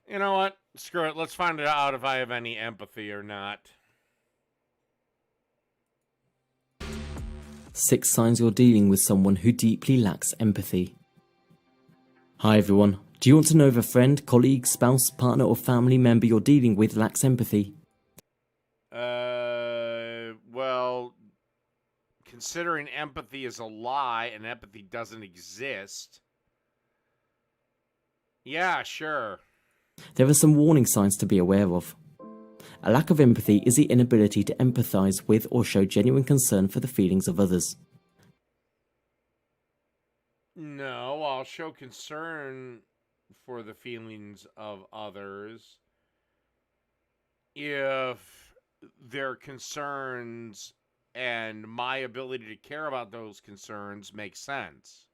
You know what? Screw it. Let's find out if I have any empathy or not. 6 signs you're dealing with someone who deeply lacks empathy. Hi everyone. Do you want to know if a friend, colleague, spouse, partner or family member you're dealing with lacks empathy? Well, considering empathy is a lie and empathy doesn't exist. Yeah, sure. There are some warning signs to be aware of. A lack of empathy is the inability to empathise with or show genuine concern for the feelings of others. No, I'll show concern for the feelings of others if their concerns and my ability to care about those concerns make sense.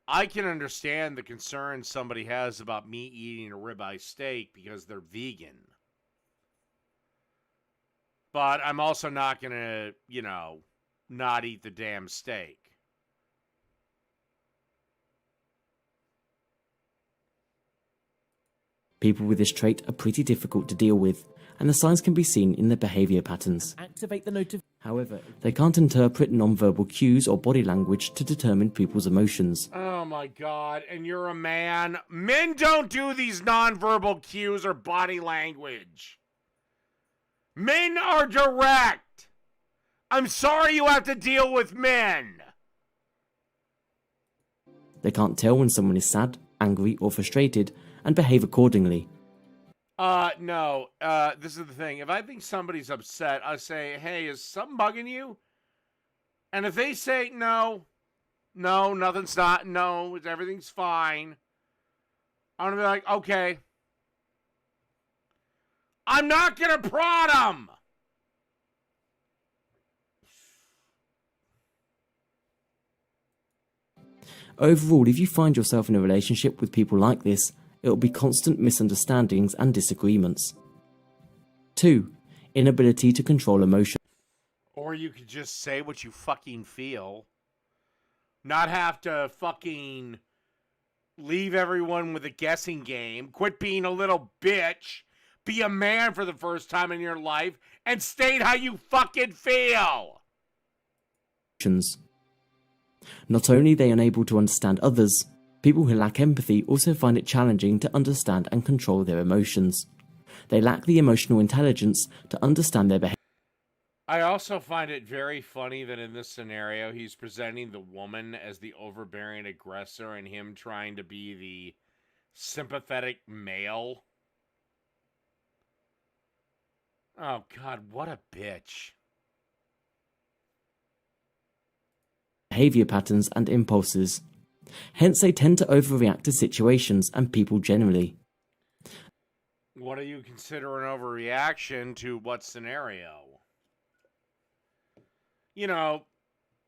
I can understand the concern somebody has about me eating a ribeye steak because they're vegan. But I'm also not going to, not eat the damn steak. People with this trait are pretty difficult to deal with, and the signs can be seen in their behaviour patterns. Activate the notification. However, they can't interpret non-verbal cues or body language to determine people's emotions. Oh my god, and you're a man? Men don't do these nonverbal cues or body language. Men are direct. I'm sorry you have to deal with men. They can't tell when someone is sad, angry or frustrated and behave accordingly. No. This is the thing. If I think somebody's upset, I say, hey, is something bugging you? And if they say, no, nothing's not, no, everything's fine, I'm going to be like, okay. I'm not going to prod them. Overall, if you find yourself in a relationship with people like this, it will be constant misunderstandings and disagreements. 2. Inability to control emotion. Or you could just say what you fucking feel. Not have to fucking leave everyone with a guessing game. Quit being a little bitch. Be a man for the first time in your life and state how you fucking feel. Not only are they unable to understand others, people who lack empathy also find it challenging to understand and control their emotions. They lack the emotional intelligence to understand their behavior. I also find it very funny that in this scenario, he's presenting the woman as the overbearing aggressor and him trying to be the sympathetic male. Oh, God, what a bitch. Behavior patterns and impulses. Hence, they tend to overreact to situations and people generally. What do you consider an overreaction to what scenario? You know,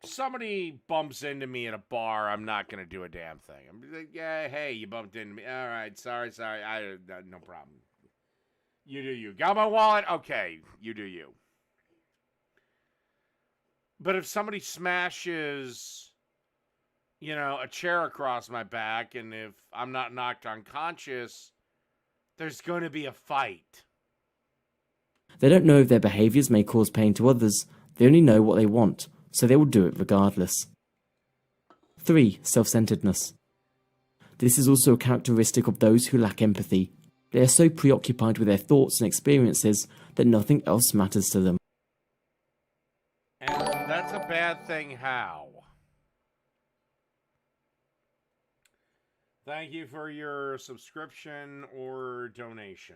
somebody bumps into me at a bar, I'm not going to do a damn thing. I'm like, yeah, hey, you bumped into me. All right, sorry, no problem. You do you. Got my wallet? Okay, you do you. But if somebody smashes, a chair across my back, and if I'm not knocked unconscious, there's going to be a fight. They don't know if their behaviours may cause pain to others. They only know what they want, so they will do it regardless. 3. Self-centeredness. This is also a characteristic of those who lack empathy. They are so preoccupied with their thoughts and experiences that nothing else matters to them. And that's a bad thing. How? Thank you for your subscription or donation.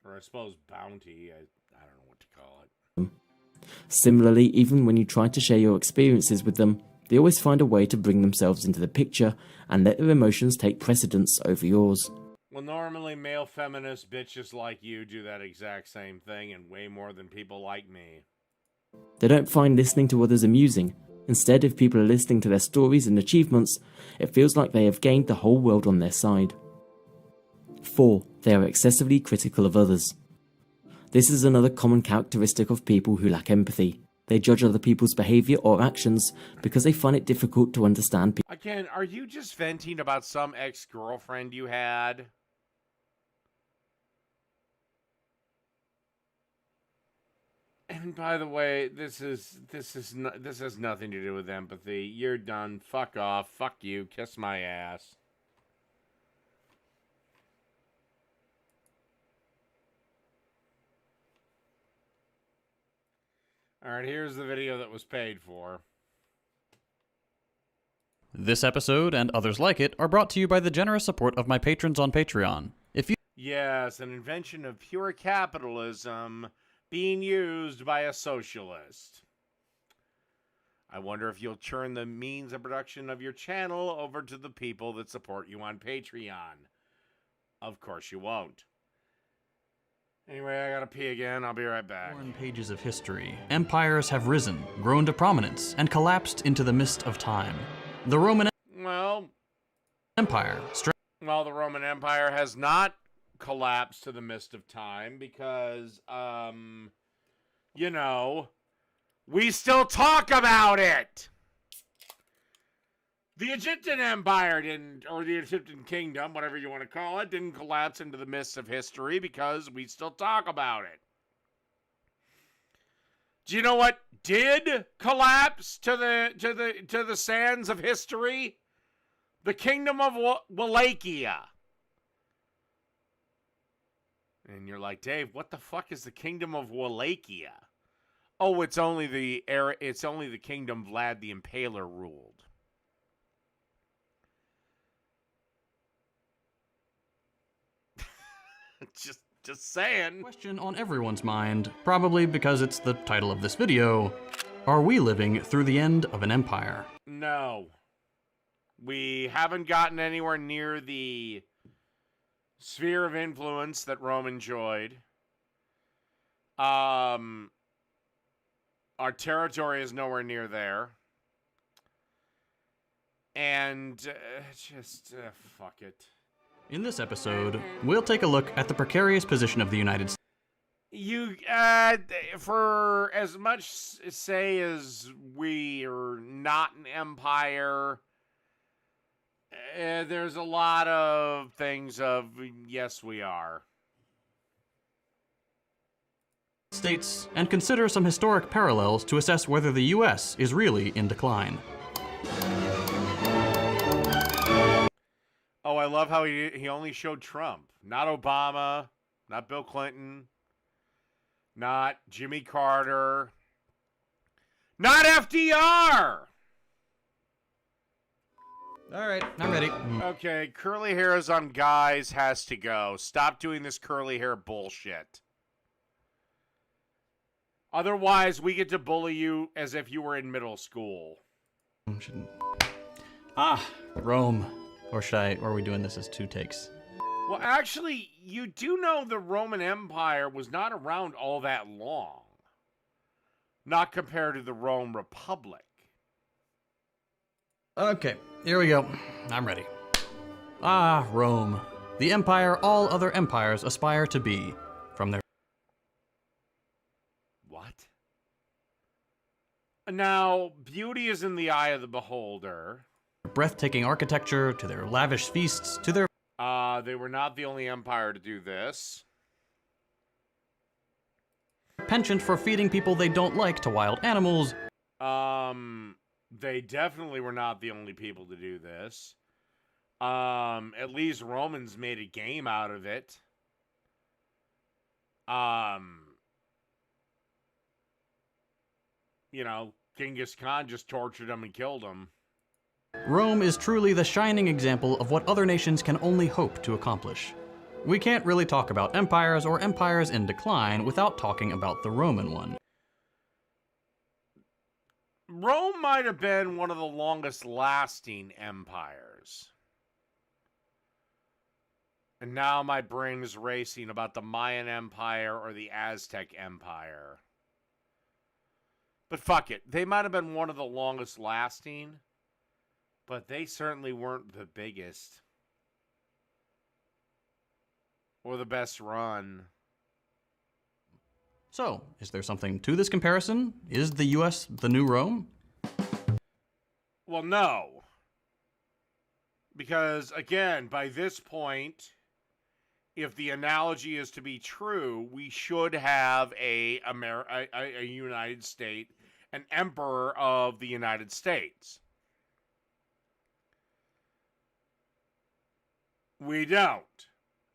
Or I suppose bounty. I don't know what to call it. Similarly, even when you try to share your experiences with them, they always find a way to bring themselves into the picture and let their emotions take precedence over yours. Well, normally male feminist bitches like you do that exact same thing, and way more than people like me. They don't find listening to others amusing. Instead, if people are listening to their stories and achievements, it feels like they have gained the whole world on their side. 4. They are excessively critical of others. This is another common characteristic of people who lack empathy. They judge other people's behavior or actions because they find it difficult to understand people. Again, are you just venting about some ex-girlfriend you had? And by the way, this has nothing to do with empathy. You're done. Fuck off. Fuck you. Kiss my ass. All right, here's the video that was paid for. This episode and others like it are brought to you by the generous support of my patrons on Patreon. If you Yes, an invention of pure capitalism being used by a socialist. I wonder if you'll turn the means of production of your channel over to the people that support you on Patreon. Of course you won't. Anyway, I gotta pee again. I'll be right back. torn pages of history, empires have risen, grown to prominence, and collapsed into the mist of time. The Roman Empire Well, the Roman Empire has not collapsed to the mist of time because, you know, we still talk about it. The Egyptian Empire didn't, or the Egyptian Kingdom, whatever you want to call it, didn't collapse into the mists of history because we still talk about it. Do you know what did collapse to the sands of history? The Kingdom of Wallachia. And you're like, Dave, what the fuck is the Kingdom of Wallachia? Oh, it's only the kingdom Vlad the Impaler ruled. Just saying. Question on everyone's mind, probably because it's the title of this video. Are we living through the end of an empire? No. We haven't gotten anywhere near the sphere of influence that Rome enjoyed. Our territory is nowhere near there. And fuck it. In this episode, we'll take a look at the precarious position of the United States. For as much say as we are not an empire, there's a lot of things of, yes, we are. States, and consider some historic parallels to assess whether the US is really in decline. Oh, I love how he only showed Trump, not Obama, not Bill Clinton, not Jimmy Carter, not FDR. All right, I'm ready. Okay, curly hairs on guys has to go. Stop doing this curly hair bullshit. Otherwise, we get to bully you as if you were in middle school. Rome. Or are we doing this as 2 takes? Well, actually, you do know the Roman Empire was not around all that long. Not compared to the Rome Republic. Okay, here we go. I'm ready. Rome. The empire all other empires aspire to be. From their... What? Now, beauty is in the eye of the beholder. breathtaking architecture, to their lavish feasts, to their... They were not the only empire to do this. penchant for feeding people they don't like to wild animals. They definitely were not the only people to do this. At least Romans made a game out of it. You know, Genghis Khan just tortured them and killed them. Rome is truly the shining example of what other nations can only hope to accomplish. We can't really talk about empires or empires in decline without talking about the Roman one. Rome might have been one of the longest lasting empires. And now my brain is racing about the Mayan Empire or the Aztec Empire. But fuck it. They might have been one of the longest lasting, but they certainly weren't the biggest. Or the best run. So, is there something to this comparison? Is the US the new Rome? Well, no. Because, again, by this point, if the analogy is to be true, we should have a United States, an emperor of the United States. We don't.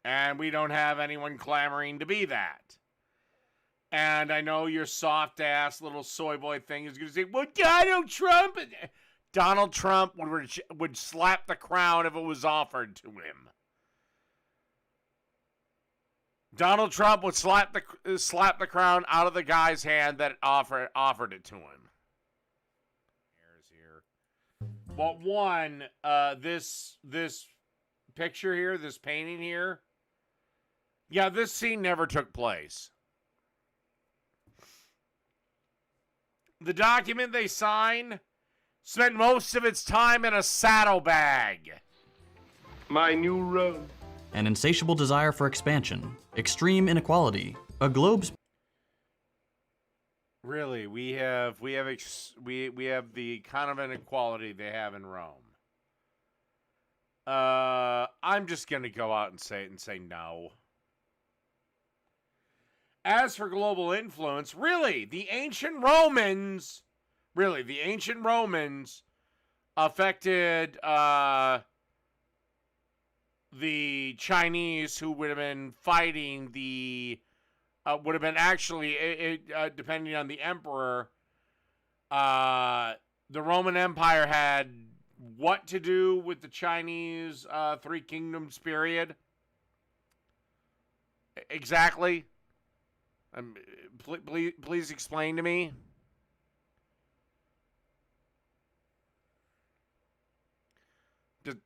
And we don't have anyone clamoring to be that. And I know your soft-ass little soy boy thing is going to say, well, Donald Trump... Donald Trump would slap the crown if it was offered to him. Donald Trump would slap the crown out of the guy's hand that offered it to him. Well, one, this picture here, this painting here, yeah, this scene never took place. The document they signed spent most of its time in a saddlebag. My new road. An insatiable desire for expansion, extreme inequality, a globe's... Really, we have the kind of inequality they have in Rome. I'm just gonna go out and say no. As for global influence, really, the ancient Romans affected the Chinese, who would have been fighting would have been actually, depending on the emperor, the Roman Empire had what to do with the Chinese Three Kingdoms period? Exactly. Please explain to me.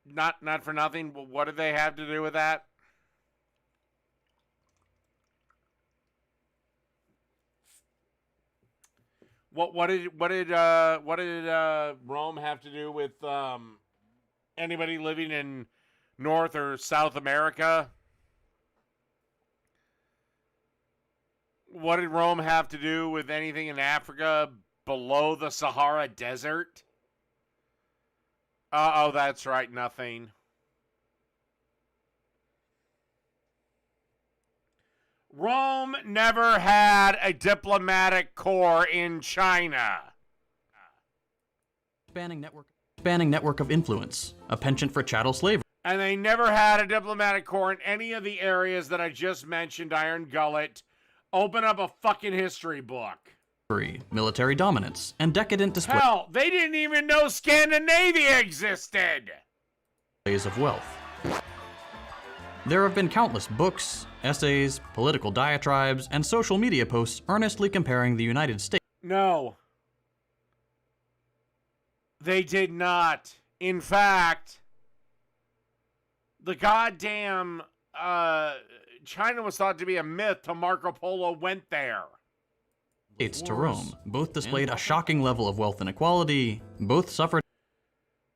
Not for nothing. What did they have to do with that? What did Rome have to do with anybody living in North or South America? What did Rome have to do with anything in Africa below the Sahara Desert? Oh, that's right, nothing. Rome never had a diplomatic corps in China. Spanning network of influence, a penchant for chattel slavery. And they never had a diplomatic corps in any of the areas that I just mentioned, Iron Gullet. Open up a fucking history book. Military dominance, and decadent displays Hell, they didn't even know Scandinavia existed! of wealth. There have been countless books, essays, political diatribes, and social media posts earnestly comparing the United States. No. They did not. In fact, the goddamn China was thought to be a myth till Marco Polo went there. To Rome. Both displayed a shocking level of wealth inequality. Both suffered.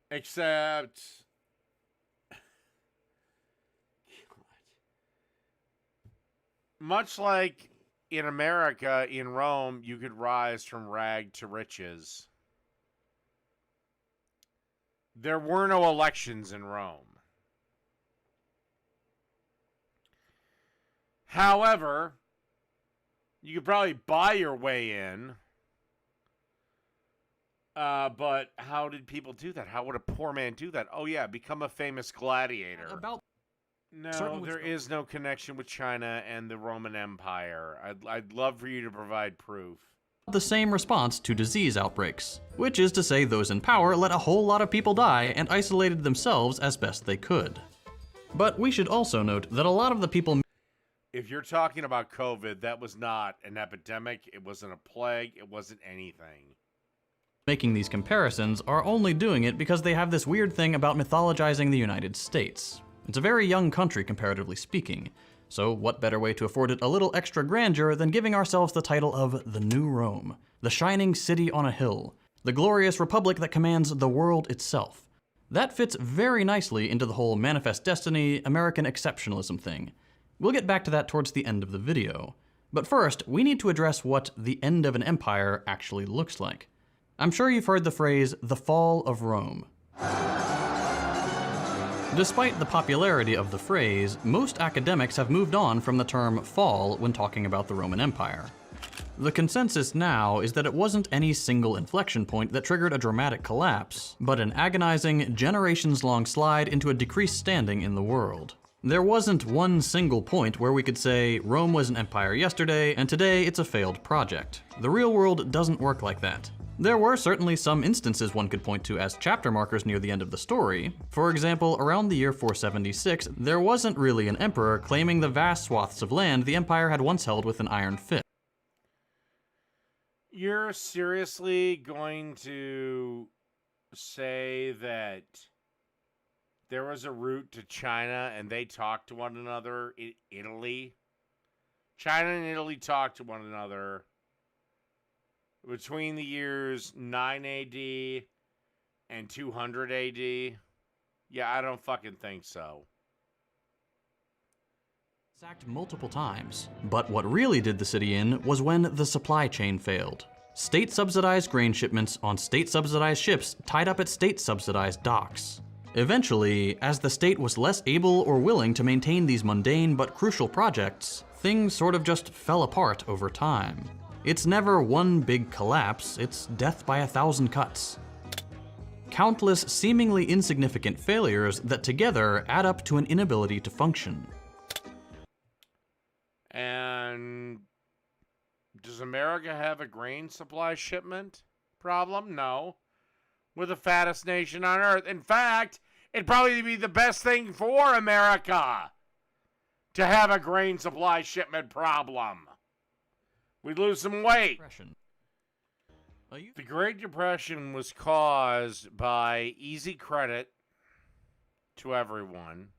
Except. Much like in America, in Rome, you could rise from rag to riches. There were no elections in Rome. However, you could probably buy your way in. But how did people do that? How would a poor man do that? Oh, yeah, become a famous gladiator. No, there is no connection with China and the Roman Empire. I'd love for you to provide proof. The same response to disease outbreaks, which is to say those in power let a whole lot of people die and isolated themselves as best they could. But we should also note that a lot of the people... If you're talking about COVID, that was not an epidemic, it wasn't a plague, it wasn't anything. Making these comparisons are only doing it because they have this weird thing about mythologizing the United States. It's a very young country, comparatively speaking, so what better way to afford it a little extra grandeur than giving ourselves the title of the New Rome, the shining city on a hill, the glorious republic that commands the world itself. That fits very nicely into the whole manifest destiny, American exceptionalism thing. We'll get back to that towards the end of the video. But first, we need to address what the end of an empire actually looks like. I'm sure you've heard the phrase, the fall of Rome. Despite the popularity of the phrase, most academics have moved on from the term fall when talking about the Roman Empire. The consensus now is that it wasn't any single inflection point that triggered a dramatic collapse, but an agonizing, generations-long slide into a decreased standing in the world. There wasn't one single point where we could say, Rome was an empire yesterday, and today it's a failed project. The real world doesn't work like that. There were certainly some instances one could point to as chapter markers near the end of the story. For example, around the year 476, there wasn't really an emperor claiming the vast swaths of land the empire had once held with an iron fist. You're seriously going to say that there was a route to China and they talked to one another in Italy? China and Italy talked to one another between the years 9 AD and 200 AD? Yeah, I don't fucking think so. Sacked multiple times. But what really did the city in was when the supply chain failed. State-subsidized grain shipments on state-subsidized ships tied up at state-subsidized docks. Eventually, as the state was less able or willing to maintain these mundane but crucial projects, things sort of just fell apart over time. It's never one big collapse, it's death by 1,000 cuts. Countless seemingly insignificant failures that together add up to an inability to function. And does America have a grain supply shipment problem? No. We're the fattest nation on earth. In fact, it'd probably be the best thing for America to have a grain supply shipment problem. We'd lose some weight. The Great Depression was caused by easy credit to everyone,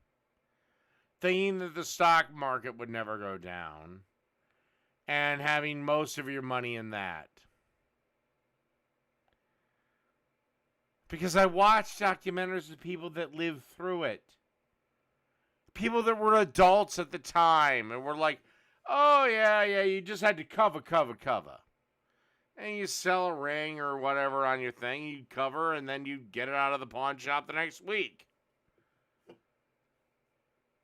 thinking that the stock market would never go down, and having most of your money in that. Because I watched documentaries of people that lived through it. People that were adults at the time and were like, oh, yeah, you just had to cover. And you sell a ring or whatever on your thing, you cover, and then you get it out of the pawn shop the next week.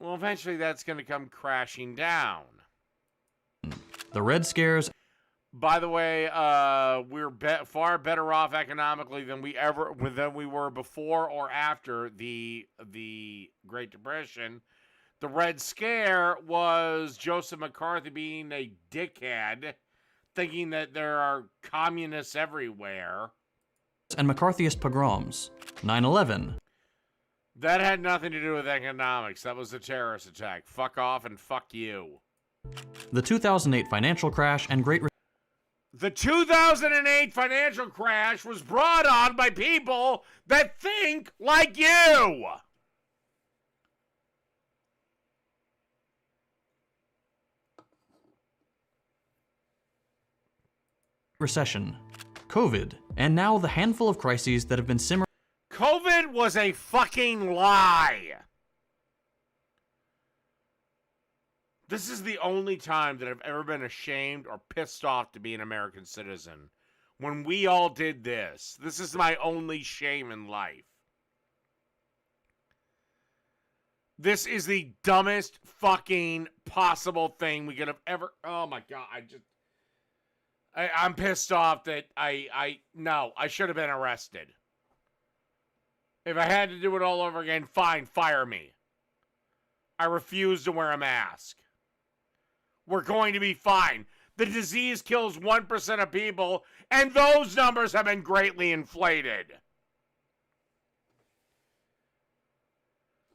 Well, eventually that's going to come crashing down. The Red Scares. By the way, we're far better off economically than we were before or after the Great Depression. The Red Scare was Joseph McCarthy being a dickhead, thinking that there are communists everywhere. And McCarthyist pogroms. 9/11. That had nothing to do with economics. That was a terrorist attack. Fuck off and fuck you. The 2008 financial crash and The 2008 financial crash was brought on by people that think like you. Recession, COVID, and now the handful of crises that have been simmering. COVID was a fucking lie. This is the only time that I've ever been ashamed or pissed off to be an American citizen. When we all did this. This is my only shame in life. This is the dumbest fucking possible thing we could have ever... Oh my God, I'm pissed off that I should have been arrested. If I had to do it all over again, fine, fire me. I refuse to wear a mask. We're going to be fine. The disease kills 1% of people, and those numbers have been greatly inflated.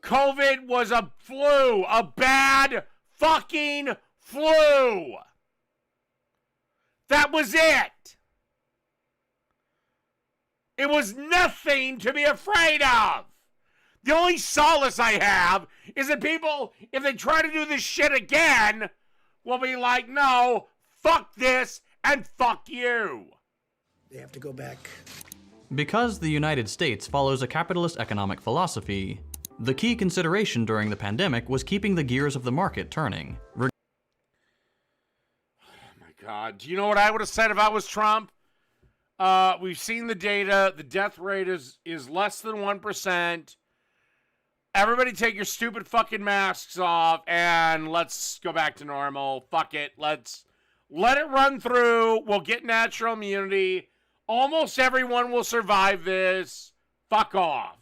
COVID was a flu, a bad fucking flu. That was it. It was nothing to be afraid of. The only solace I have is that people, if they try to do this shit again, will be like, no, fuck this and fuck you. They have to go back. Because the United States follows a capitalist economic philosophy, the key consideration during the pandemic was keeping the gears of the market turning. God. Do you know what I would have said if I was Trump? We've seen the data. The death rate is less than 1%. Everybody take your stupid fucking masks off and let's go back to normal. Fuck it. Let's let it run through. We'll get natural immunity. Almost everyone will survive this. Fuck off.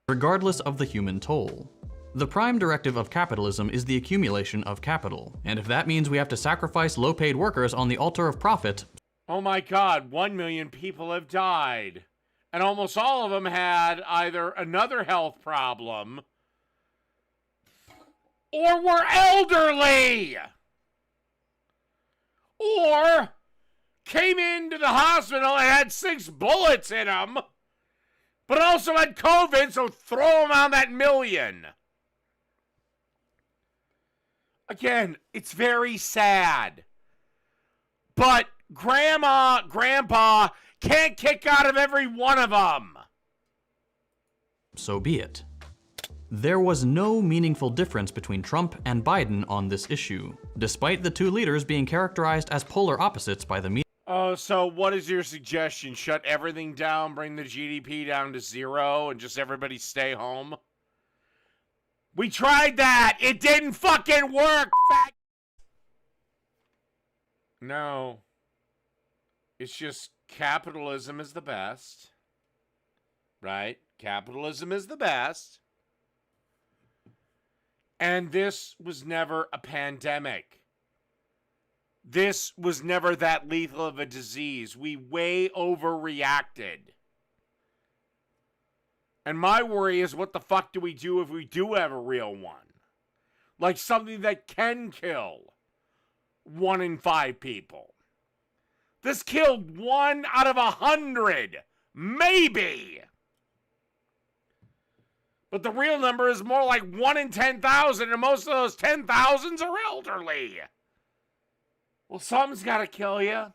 Regardless of the human toll. The prime directive of capitalism is the accumulation of capital, and if that means we have to sacrifice low-paid workers on the altar of profit... Oh my God, 1 million people have died. And almost all of them had either another health problem or were elderly or came into the hospital and had 6 bullets in them, but also had COVID, so throw them on that million. Again, it's very sad. But grandma, grandpa can't kick out of every one of them. So be it. There was no meaningful difference between Trump and Biden on this issue, despite the two leaders being characterized as polar opposites by the media. Oh, so what is your suggestion? Shut everything down, bring the GDP down to 0, and just everybody stay home? We tried that! It didn't fucking work, fat... No. It's just capitalism is the best. Right? Capitalism is the best. And this was never a pandemic. This was never that lethal of a disease. We way overreacted. And my worry is, what the fuck do we do if we do have a real one? Like something that can kill 1 in 5 people. This killed 1 out of 100. Maybe. But the real number is more like 1 in 10,000, and most of those 10,000s are elderly. Well, something's got to kill you.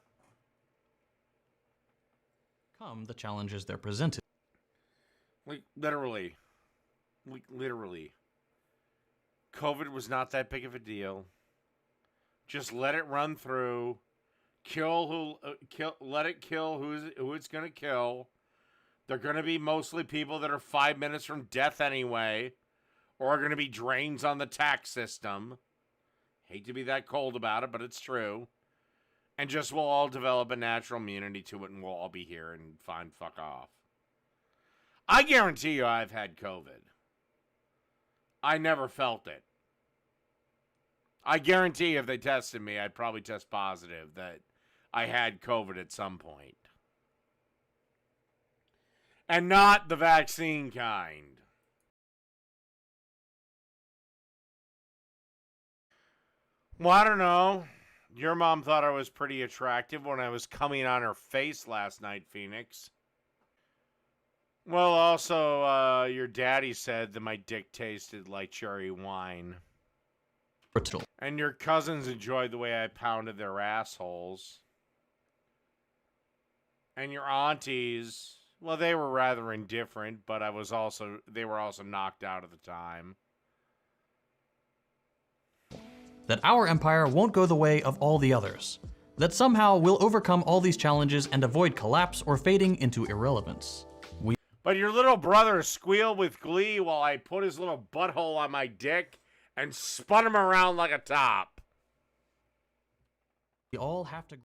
Come the challenges they're presented. Like, literally. COVID was not that big of a deal. Just let it run through. Let it kill who it's going to kill. They're going to be mostly people that are 5 minutes from death anyway, or are going to be drains on the tax system. Hate to be that cold about it, but it's true. And just we'll all develop a natural immunity to it, and we'll all be here and fine, fuck off. I guarantee you I've had COVID. I never felt it. I guarantee if they tested me, I'd probably test positive that I had COVID at some point. And not the vaccine kind. Well, I don't know. Your mom thought I was pretty attractive when I was coming on her face last night, Phoenix. Well, also, your daddy said that my dick tasted like cherry wine. And your cousins enjoyed the way I pounded their assholes. And your aunties, well, they were rather indifferent, but they were also knocked out at the time. That our empire won't go the way of all the others. That somehow we'll overcome all these challenges and avoid collapse or fading into irrelevance. But your little brother squealed with glee while I put his little butthole on my dick and spun him around like a top. We all have to